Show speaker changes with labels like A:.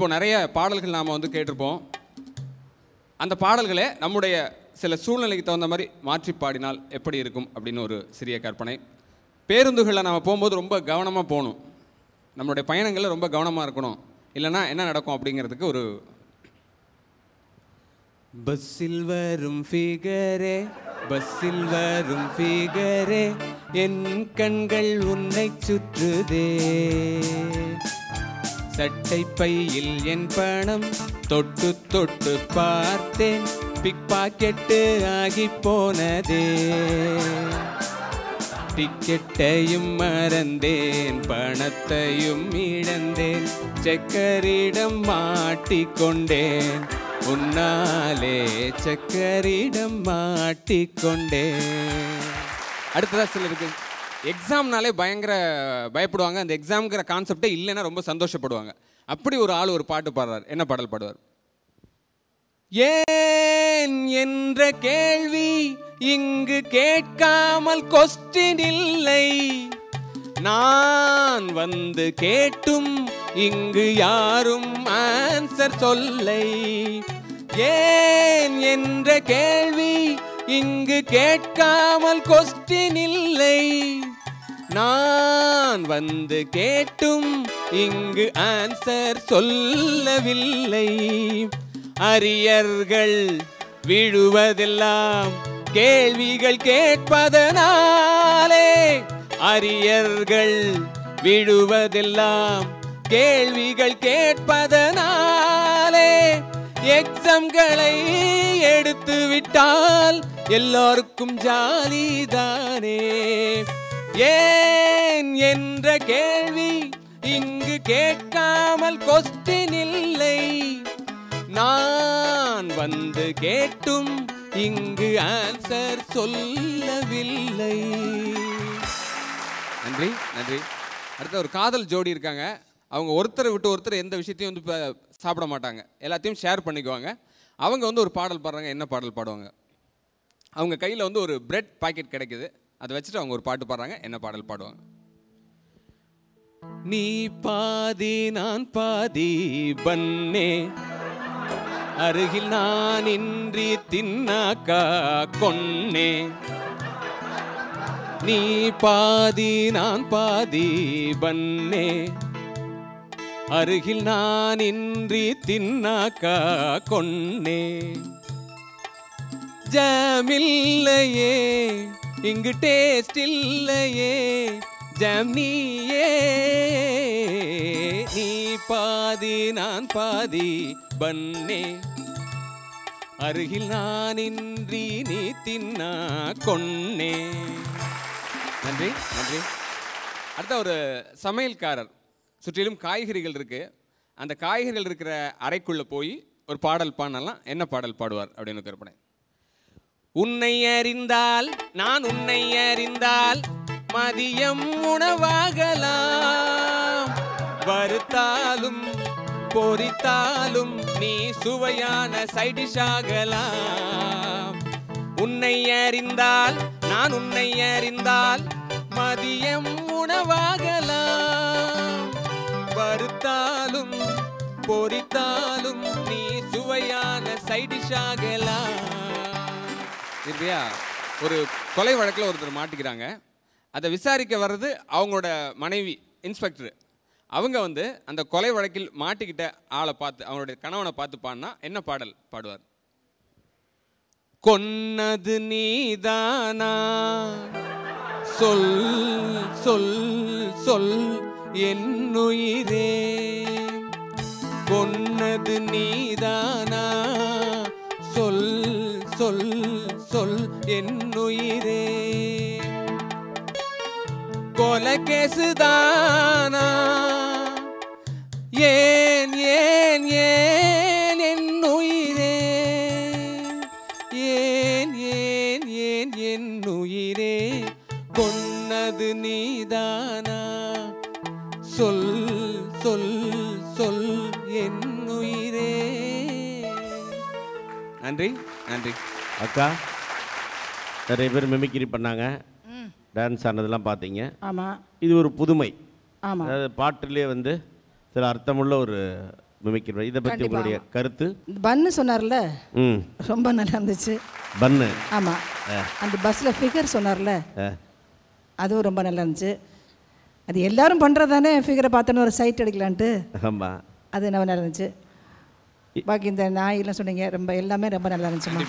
A: இப்போ நிறைய பாடல்கள் நாம் வந்து கேட்டிருப்போம். அந்த பாடல்களை நம்முடைய சில சூழ்நிலைக்கு தகுந்த மாதிரி மாற்றி பாடினால் எப்படி இருக்கும் அப்படின்னு ஒரு சிறிய கற்பனை. பேருந்துகளில் நாம் போகும்போது ரொம்ப கவனமாக போகணும், நம்மளுடைய பயணங்களில் ரொம்ப கவனமாக இருக்கணும், இல்லைன்னா என்ன நடக்கும் அப்படிங்கிறதுக்கு ஒரு பஸ்ஸில் வரும் ஃபிகரே பஸ்ஸில் வரும் ஃபிகரே என் கண்கள் உன்னை சுற்றுதே, சட்டை பையில் என் பணம் தொட்டு தொட்டு பார்த்தேன், பிக் பாக்கெட்டு ஆகி போனதே, டிக்கெட்டையும் மறந்தேன் பணத்தையும் இழந்தேன், செக்கரிடம் மாட்டிக்கொண்டேன் உன்னாலே சக்கரிடம் மாட்டிக்கொண்டேன். அடுத்ததாக சிலருக்கு எக்ஸாம்னாலே பயங்கர பயப்படுவாங்க, அந்த எக்ஸாம்ங்கிற கான்செப்டே இல்லைன்னா ரொம்ப சந்தோஷப்படுவாங்க. அப்படி ஒரு ஆள் ஒரு பாட்டு பாடுறார். என்ன பாடல் பாடுவார்? ஏன் என்ற கேள்வி இங்கு கேட்காமல் கொஸ்டின் இல்லை, நான் வந்து கேட்டும் இங்கு யாரும் ஆன்சர் சொல்லை, ஏன் என்ற கேள்வி இங்கு கேட்காமல் கொஸ்டின் இல்லை, நான் வந்து கேட்டும் இங்கு ஆன்சர் சொல்லவில்லை, அரியர்கள் விழுவதெல்லாம் கேள்விகள் கேட்பதனாலே, அரியர்கள் விழுவதெல்லாம் கேள்விகள் கேட்பதனாலே, எக்ஸாம்களை எடுத்து விட்டால் எல்லோருக்கும் ஜாலிதானே, ஏன் என்ற கேள்வி இங்கு கேட்காமல் கொஸ்டின் இல்லை, நான் வந்து கேட்டும் இங்கு ஆன்சர் சொல்லவில்லை. நன்றி நன்றி. அடுத்த ஒரு காதல் ஜோடி இருக்காங்க. அவங்க ஒருத்தரை விட்டு ஒருத்தர் எந்த விஷயத்தையும் வந்து சாப்பிட மாட்டாங்க, எல்லாத்தையும் ஷேர் பண்ணிக்குவாங்க. அவங்க வந்து ஒரு பாடல் பாடுறாங்க. என்ன பாடல் பாடுவாங்க? அவங்க கையில் வந்து ஒரு பிரெட் பாக்கெட் கிடைக்குது, அதை வச்சுட்டு அவங்க ஒரு பாட்டு பாடுறாங்க. என்ன பாடல் பாடுவாங்க? நீ பாதி நான் பாதி பன்னே, அருகில் நான் இன்றி தின்னாக்கா கொன்னே, நீ பாதி நான் பாதி பன்னே, அருகில் நான் இன்றி தின்னாக்கா கொன்னே, ஜாமில்லையே இங்கு டேஸ்ட் இல்லையே, ஜாம் நீயே, நீ பாதி நான் பாதி பன்னே, அருகில் நான் இன்றி நீ தின்னா கொன்னே. நன்றி நன்றி. அடுத்த ஒரு சமையல்காரர், சுற்றிலும் காய்கறிகள் இருக்கு, அந்த காய்கறிகள் இருக்கிற அறைக்குள்ள போய் ஒரு பாடல் பாடலாம். என்ன பாடல் பாடுவார் அப்படின்னு கற்பனை. உன்னை அறிந்தால் நான் உன்னை அறிந்தால் மதியம் உணவாகலாம், வறுத்தாலும் பொரித்தாலும் நீ சுவையான சைடிஷ் ஆகலாம், உன்னை அறிந்தால் நான் உன்னை அறிந்தால் மதியம் உணவாகலாம், வறுத்தாலும் பொரித்தாலும் நீ சுவையான சைடிஷ் ஆகலாம். இல்லையா? ஒரு கொலை வழக்கில் ஒருத்தர் மாட்டிக்கிறாங்க. அதை விசாரிக்க வர்றது அவங்களோட மனைவி இன்ஸ்பெக்டர். அவங்க வந்து அந்த கொலை வழக்கில் மாட்டிக்கிட்ட ஆளை பார்த்து, அவங்களுடைய கணவனை பார்த்து பாடினா என்ன பாடல் பாடுவார்? கொன்னது நீதானா சொல் சொல் சொல் என்னுயிரே, கொன்னது நீதானா சொல் சொல் சொல் என்னுயிரே, கொலை கேசுதானா ஏன் ஏன் ஏன் என்னுயிரே, ஏன் ஏன் ஏன் என்னுயிரே, கொன்னது நீதானா சொல் சொல் சொல் என்னுயிரே. நன்றி நன்றி.
B: அக்கா நிறைய பேர் மிமிக்ரி பண்ணாங்க, டான்ஸ் ஆனதெல்லாம் பார்த்தீங்க.
C: ஆமாம்,
B: இது ஒரு புதுமை.
C: ஆமாம்,
B: அதாவது பாட்டிலே வந்து சில அர்த்தமுள்ள ஒரு மிமிக்ரி. இதை பற்றி உங்களுடைய கருத்து?
C: பன்னு சொன்னார்ல,
B: ம்,
C: ரொம்ப நல்லா இருந்துச்சு.
B: பன்னு.
C: ஆமாம். அந்த பஸ்ஸில் ஃபிகர் சொன்னார்ல, அதுவும் ரொம்ப நல்லா இருந்துச்சு. அது எல்லாரும் பண்ணுறது தானே, ஃபிகரை பார்த்தோன்னு ஒரு சைட் எடுக்கலான்ட்டு.
B: ஆமாம்,
C: அது ரொம்ப நல்லா இருந்துச்சு. பாக்கி இந்த நாயெல்லாம் சொன்னீங்க, ரொம்ப எல்லாமே ரொம்ப நல்லா இருந்துச்சுமா.